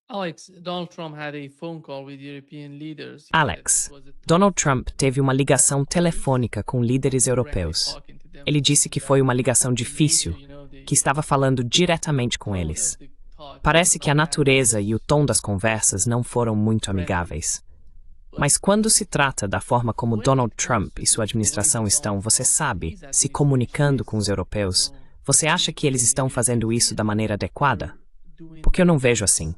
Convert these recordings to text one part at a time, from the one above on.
Alex, Donald Trump teve uma ligação telefônica com líderes europeus. Ele disse que foi uma ligação difícil, que estava falando diretamente com eles. Parece que a natureza e o tom das conversas não foram muito amigáveis. Mas quando se trata da forma como Donald Trump e sua administração estão, você sabe, se comunicando com os europeus, você acha que eles estão fazendo isso da maneira adequada? Porque eu não vejo assim.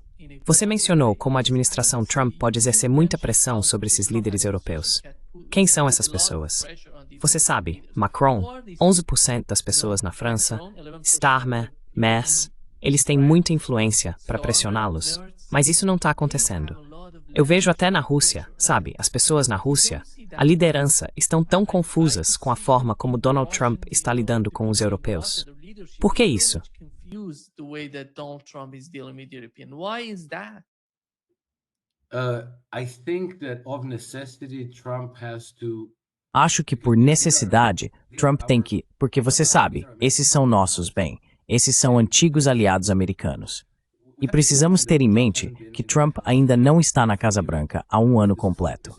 Você mencionou como a administração Trump pode exercer muita pressão sobre esses líderes europeus. Quem são essas pessoas? Você sabe, Macron, 11% das pessoas na França, Starmer, Merz, eles têm muita influência para pressioná-los, mas isso não está acontecendo. Eu vejo até na Rússia, sabe, as pessoas na Rússia, a liderança estão tão confusas com a forma como Donald Trump está lidando com os europeus. Por que isso? Acho que por necessidade, Trump tem que, porque você sabe, esses são nossos, esses são antigos aliados americanos. E precisamos ter em mente que Trump ainda não está na Casa Branca há um ano completo.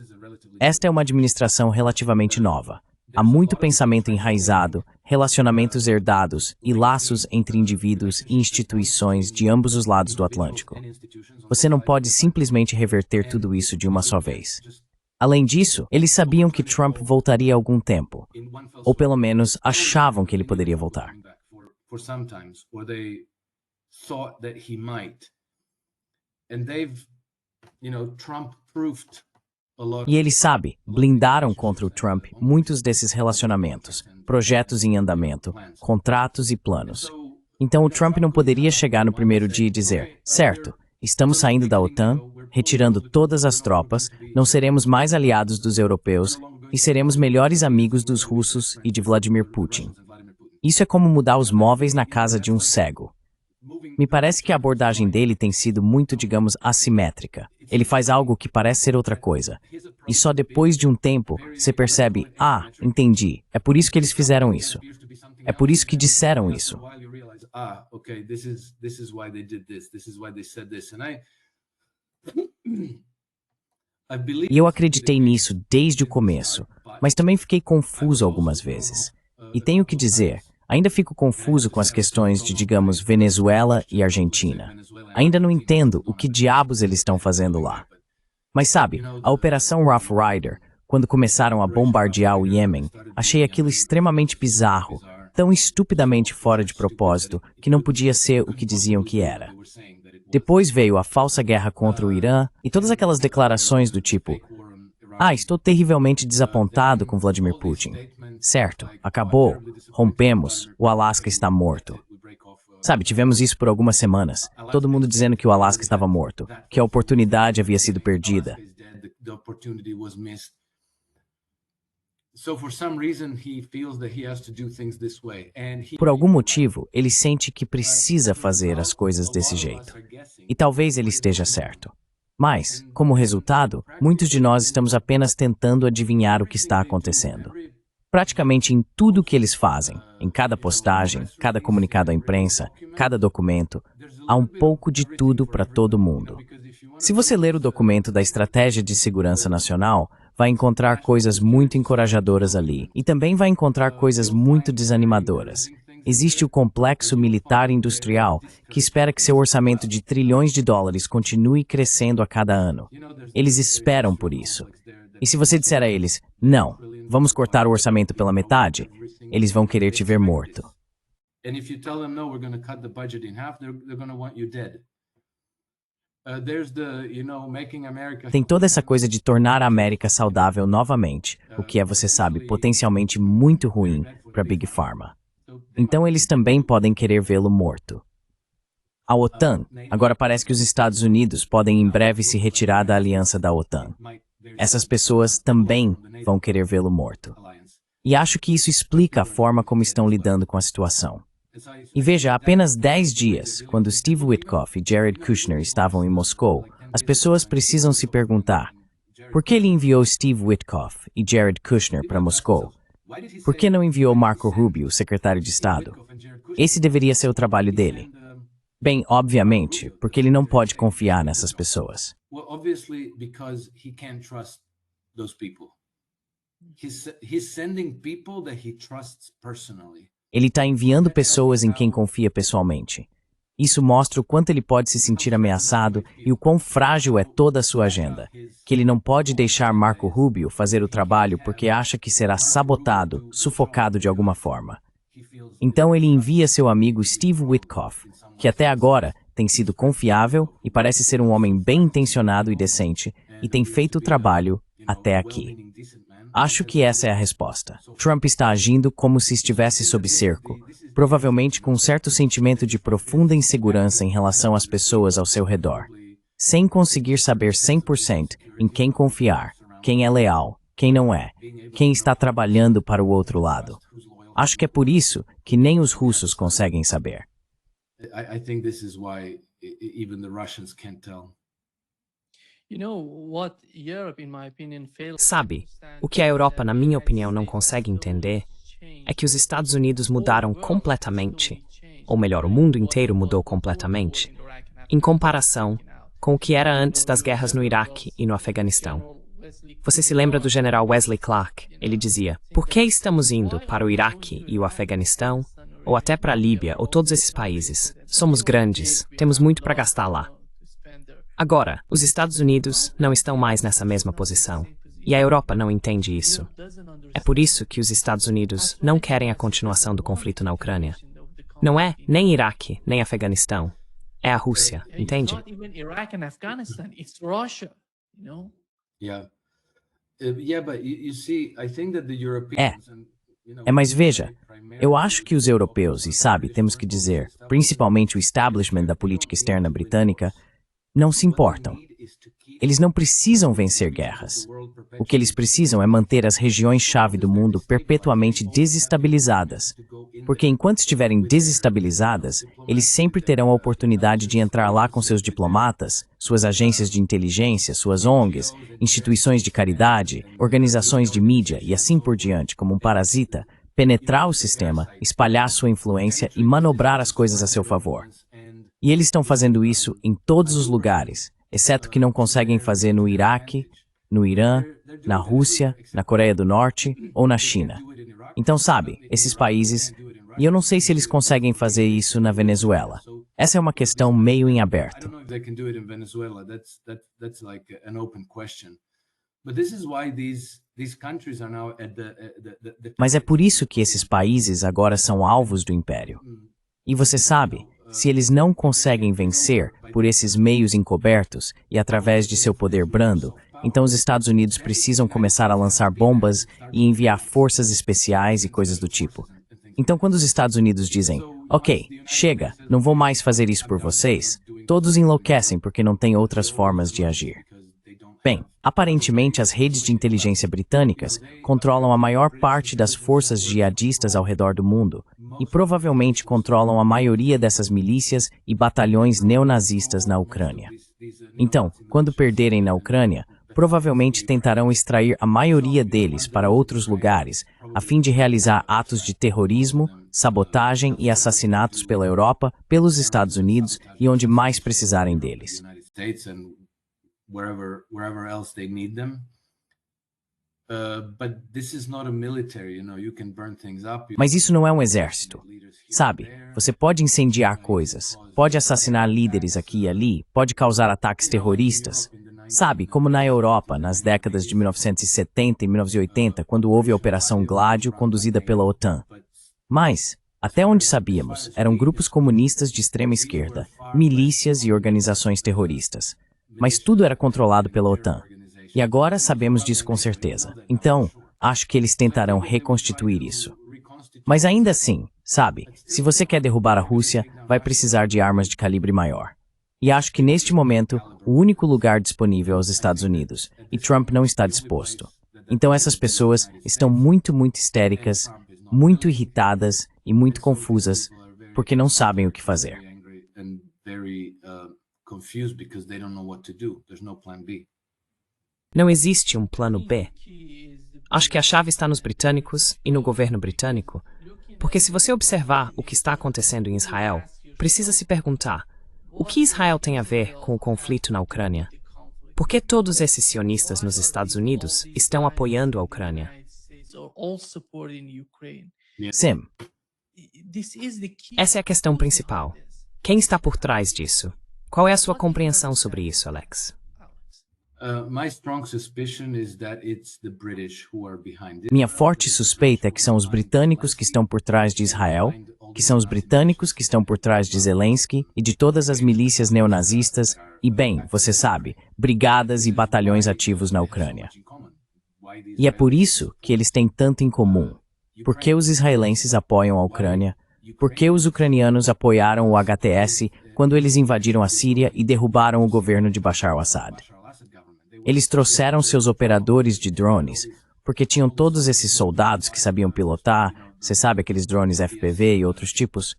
Esta é uma administração relativamente nova. Há muito pensamento enraizado, relacionamentos herdados e laços entre indivíduos e instituições de ambos os lados do Atlântico. Você não pode simplesmente reverter tudo isso de uma só vez. Além disso, eles sabiam que Trump voltaria há algum tempo, ou pelo menos achavam que ele poderia voltar. E ele sabe, blindaram contra o Trump muitos desses relacionamentos, projetos em andamento, contratos e planos. Então o Trump não poderia chegar no primeiro dia e dizer, certo, estamos saindo da OTAN, retirando todas as tropas, não seremos mais aliados dos europeus e seremos melhores amigos dos russos e de Vladimir Putin. Isso é como mudar os móveis na casa de um cego. Me parece que a abordagem dele tem sido muito, digamos, assimétrica. Ele faz algo que parece ser outra coisa. E só depois de um tempo, você percebe, entendi, é por isso que eles fizeram isso. É por isso que disseram isso. E eu acreditei nisso desde o começo, mas também fiquei confuso algumas vezes. E tenho que dizer, ainda fico confuso com as questões de, digamos, Venezuela e Argentina. Ainda não entendo o que diabos eles estão fazendo lá. Mas sabe, a Operação Rough Rider, quando começaram a bombardear o Iêmen, achei aquilo extremamente bizarro, tão estupidamente fora de propósito, que não podia ser o que diziam que era. Depois veio a falsa guerra contra o Irã e todas aquelas declarações do tipo, estou terrivelmente desapontado com Vladimir Putin. Certo, acabou, rompemos, o Alasca está morto. Sabe, tivemos isso por algumas semanas, todo mundo dizendo que o Alasca estava morto, que a oportunidade havia sido perdida. Por algum motivo, ele sente que precisa fazer as coisas desse jeito. E talvez ele esteja certo. Mas, como resultado, muitos de nós estamos apenas tentando adivinhar o que está acontecendo. Praticamente em tudo o que eles fazem, em cada postagem, cada comunicado à imprensa, cada documento, há um pouco de tudo para todo mundo. Se você ler o documento da Estratégia de Segurança Nacional, vai encontrar coisas muito encorajadoras ali e também vai encontrar coisas muito desanimadoras. Existe o complexo militar industrial que espera que seu orçamento de trilhões de dólares continue crescendo a cada ano. Eles esperam por isso. E se você disser a eles, não, vamos cortar o orçamento pela metade, eles vão querer te ver morto. Tem toda essa coisa de tornar a América saudável novamente, o que é, você sabe, potencialmente muito ruim para Big Pharma. Então eles também podem querer vê-lo morto. A OTAN, agora parece que os Estados Unidos podem em breve se retirar da aliança da OTAN. Essas pessoas também vão querer vê-lo morto. E acho que isso explica a forma como estão lidando com a situação. E veja, há apenas 10 dias, quando Steve Witkoff e Jared Kushner estavam em Moscou, as pessoas precisam se perguntar, por que ele enviou Steve Witkoff e Jared Kushner para Moscou? Por que não enviou Marco Rubio, secretário de Estado? Esse deveria ser o trabalho dele. Bem, obviamente, porque ele não pode confiar nessas pessoas. Well, obviously, because he can't trust those people. He's sending people that he trusts personally. Ele está enviando pessoas em quem confia pessoalmente. Isso mostra o quanto ele pode se sentir ameaçado e o quão frágil é toda a sua agenda. Que ele não pode deixar Marco Rubio fazer o trabalho porque acha que será sabotado, sufocado de alguma forma. Então ele envia seu amigo Steve Witkoff, que até agora tem sido confiável e parece ser um homem bem intencionado e decente, e tem feito o trabalho até aqui. Acho que essa é a resposta. Trump está agindo como se estivesse sob cerco, provavelmente com um certo sentimento de profunda insegurança em relação às pessoas ao seu redor, sem conseguir saber 100% em quem confiar, quem é leal, quem não é, quem está trabalhando para o outro lado. Acho que é por isso que nem os russos conseguem saber. I think this is why even the Russians can't tell. Sabe, o que a Europa, na minha opinião, não consegue entender é que os Estados Unidos mudaram completamente, ou melhor, o mundo inteiro mudou completamente, em comparação com o que era antes das guerras no Iraque e no Afeganistão. Você se lembra do general Wesley Clark? Ele dizia: por que estamos indo para o Iraque e o Afeganistão, ou até para a Líbia, ou todos esses países? Somos grandes, temos muito para gastar lá. Agora, os Estados Unidos não estão mais nessa mesma posição, e a Europa não entende isso. É por isso que os Estados Unidos não querem a continuação do conflito na Ucrânia. Não é nem Iraque, nem Afeganistão. É a Rússia, entende? Mas veja, eu acho que os europeus, e sabe, temos que dizer, principalmente o establishment da política externa britânica, não se importam. Eles não precisam vencer guerras. O que eles precisam é manter as regiões-chave do mundo perpetuamente desestabilizadas. Porque enquanto estiverem desestabilizadas, eles sempre terão a oportunidade de entrar lá com seus diplomatas, suas agências de inteligência, suas ONGs, instituições de caridade, organizações de mídia e assim por diante, como um parasita, penetrar o sistema, espalhar sua influência e manobrar as coisas a seu favor. E eles estão fazendo isso em todos os lugares, exceto que não conseguem fazer no Iraque, no Irã, na Rússia, na Coreia do Norte ou na China. Então, sabe, esses países, e eu não sei se eles conseguem fazer isso na Venezuela. Essa é uma questão meio em aberto. Mas é por isso que esses países agora são alvos do império. E você sabe, se eles não conseguem vencer por esses meios encobertos e através de seu poder brando, então os Estados Unidos precisam começar a lançar bombas e enviar forças especiais e coisas do tipo. Então quando os Estados Unidos dizem, ok, chega, não vou mais fazer isso por vocês, todos enlouquecem porque não têm outras formas de agir. Bem, aparentemente as redes de inteligência britânicas controlam a maior parte das forças jihadistas ao redor do mundo e provavelmente controlam a maioria dessas milícias e batalhões neonazistas na Ucrânia. Então, quando perderem na Ucrânia, provavelmente tentarão extrair a maioria deles para outros lugares, a fim de realizar atos de terrorismo, sabotagem e assassinatos pela Europa, pelos Estados Unidos e onde mais precisarem deles. Wherever else they need them. But this is not a military, you can burn things up. Mas isso não é um exército. Sabe, você pode incendiar coisas, pode assassinar líderes aqui e ali, pode causar ataques terroristas. Sabe, como na Europa, nas décadas de 1970 e 1980, quando houve a Operação Gládio conduzida pela OTAN. Mas, até onde sabíamos, eram grupos comunistas de extrema esquerda, milícias e organizações terroristas. Mas tudo era controlado pela OTAN. E agora sabemos disso com certeza. Então, acho que eles tentarão reconstituir isso. Mas ainda assim, sabe, se você quer derrubar a Rússia, vai precisar de armas de calibre maior. E acho que neste momento, o único lugar disponível é os Estados Unidos, e Trump não está disposto. Então essas pessoas estão muito histéricas, muito irritadas e muito confusas, porque não sabem o que fazer. Não existe um plano B. Acho que a chave está nos britânicos e no governo britânico, porque se você observar o que está acontecendo em Israel, precisa se perguntar, O que Israel tem a ver com o conflito na Ucrânia? Por que todos esses sionistas nos Estados Unidos estão apoiando a Ucrânia? Sim, Essa é a questão principal. Quem está por trás disso? Qual é a sua compreensão sobre isso, Alex? My strong suspicion is that it's the British who are behind it. minha forte suspeita é que são os britânicos que estão por trás de Israel, que são os britânicos que estão por trás de Zelensky e de todas as milícias neonazistas e, bem, você sabe, brigadas e batalhões ativos na Ucrânia. E é por isso que eles têm tanto em comum. Por que os israelenses apoiam a Ucrânia? Por que os ucranianos apoiaram o HTS quando eles invadiram a Síria e derrubaram o governo de Bashar al-Assad? Eles trouxeram seus operadores de drones, porque tinham todos esses soldados que sabiam pilotar, você sabe, aqueles drones FPV e outros tipos.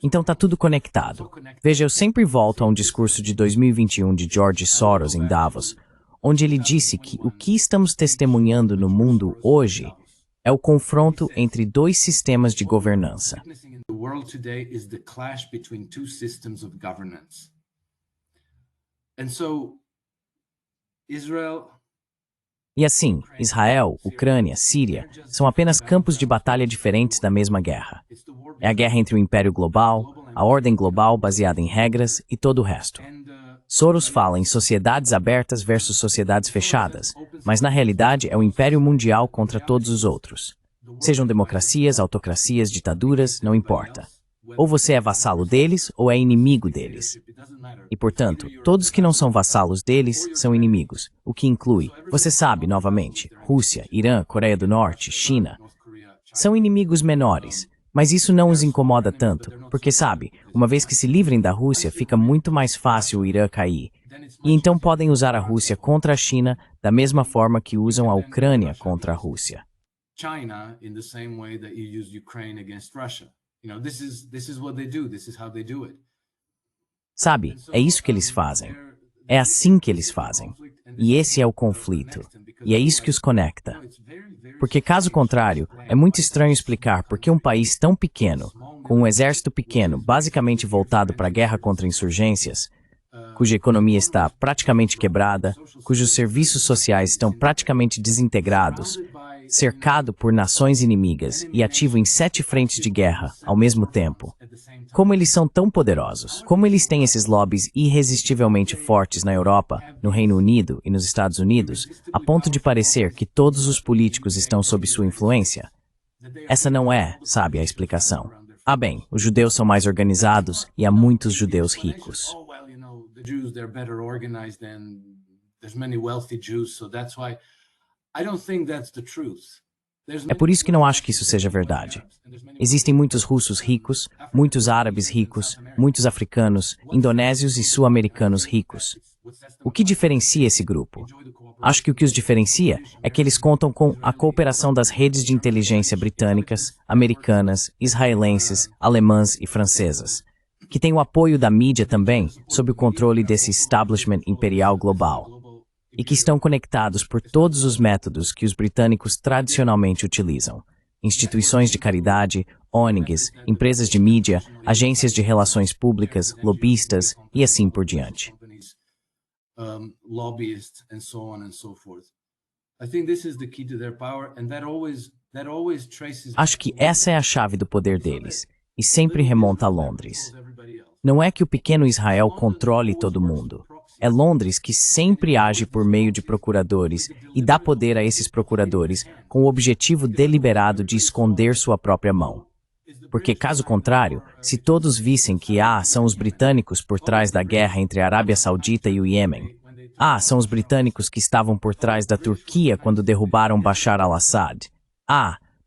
Então tá tudo conectado. Veja, eu sempre volto a um discurso de 2021 de George Soros em Davos, onde ele disse que o que estamos testemunhando no mundo hoje é o confronto entre dois sistemas de governança. The world today is the clash between two systems of governance. And so Israel E assim, Israel, Ucrânia, Síria são apenas campos de batalha diferentes da mesma guerra. É a guerra entre o Império Global, a ordem global baseada em regras e todo o resto. Soros fala em sociedades abertas versus sociedades fechadas, mas na realidade é o Império Mundial contra todos os outros. Sejam democracias, autocracias, ditaduras, não importa. Ou você é vassalo deles ou é inimigo deles. E, portanto, todos que não são vassalos deles são inimigos, o que inclui, você sabe, novamente, Rússia, Irã, Coreia do Norte, China. São inimigos menores, mas isso não os incomoda tanto, porque, sabe, uma vez que se livrem da Rússia, fica muito mais fácil o Irã cair. E então podem usar a Rússia contra a China da mesma forma que usam a Ucrânia contra a Rússia. China in the same way that you use Ukraine against Russia. You know, this is what they do. This is how they do it. Sabe, é isso que eles fazem. É assim que eles fazem. E esse é o conflito. E é isso que os conecta. Porque, caso contrário, é muito estranho explicar por que um país tão pequeno, com um exército pequeno, basicamente voltado para a guerra contra insurgências, cuja economia está praticamente quebrada, cujos serviços sociais estão praticamente desintegrados, cercado por nações inimigas e ativo em 7 frentes de guerra ao mesmo tempo. Como eles são tão poderosos? Como eles têm esses lobbies irresistivelmente fortes na Europa, no Reino Unido e nos Estados Unidos, a ponto de parecer que todos os políticos estão sob sua influência? Essa não é, sabe, a explicação. Ah, bem, os judeus são mais organizados e há muitos judeus ricos. The Jews, they're better organized than there's many wealthy Jews, so that's why I don't think that's the truth. É por isso que não acho que isso seja verdade. Existem muitos russos ricos, muitos árabes ricos, muitos africanos, indonésios e sul-americanos ricos. O que diferencia esse grupo? Acho que o que os diferencia é que eles contam com a cooperação das redes de inteligência britânicas, americanas, israelenses, alemãs e francesas, que tem o apoio da mídia também, sob o controle desse establishment imperial global, e que estão conectados por todos os métodos que os britânicos tradicionalmente utilizam. Instituições de caridade, ONGs, empresas de mídia, agências de relações públicas, lobistas e assim por diante. Lobbyists and so on and so forth. I think this is the key to their power, and that always traces. Acho que essa é a chave do poder deles, e sempre remonta a Londres. Não é que o pequeno Israel controle todo mundo. É Londres que sempre age por meio de procuradores e dá poder a esses procuradores com o objetivo deliberado de esconder sua própria mão. Porque, caso contrário, se todos vissem que, são os britânicos por trás da guerra entre a Arábia Saudita e o Iêmen, são os britânicos que estavam por trás da Turquia quando derrubaram Bashar al-Assad,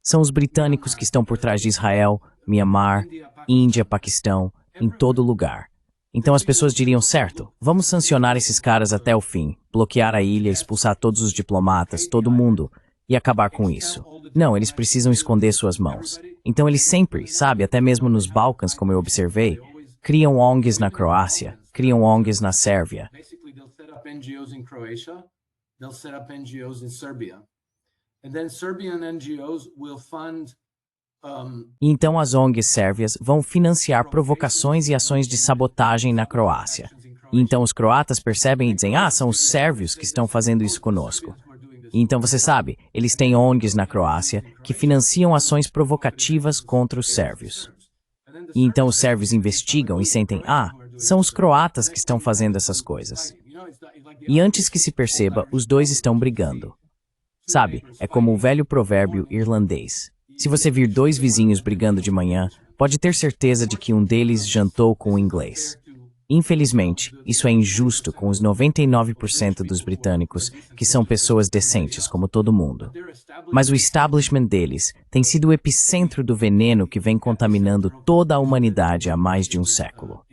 são os britânicos que estão por trás de Israel, Mianmar, Índia, Paquistão, em todo lugar. Então as pessoas diriam, certo, vamos sancionar esses caras até o fim, bloquear a ilha, expulsar todos os diplomatas, todo mundo, e acabar com isso. Não, eles precisam esconder suas mãos. Então eles sempre, sabe, até mesmo nos Balcãs, como eu observei, criam ONGs na Croácia, criam ONGs na Sérvia. Basically, they'll set up NGOs in Croatia, they'll set up NGOs in Serbia. And then Serbian NGOs will fund E então as ONGs sérvias vão financiar provocações e ações de sabotagem na Croácia. E então os croatas percebem e dizem, são os sérvios que estão fazendo isso conosco. E então você sabe, eles têm ONGs na Croácia que financiam ações provocativas contra os sérvios. E então os sérvios investigam e sentem, são os croatas que estão fazendo essas coisas. E antes que se perceba, os dois estão brigando. Sabe, é como o velho provérbio irlandês. Se você vir dois vizinhos brigando de manhã, pode ter certeza de que um deles jantou com o inglês. Infelizmente, isso é injusto com os 99% dos britânicos, que são pessoas decentes como todo mundo. Mas o establishment deles tem sido o epicentro do veneno que vem contaminando toda a humanidade há mais de um século.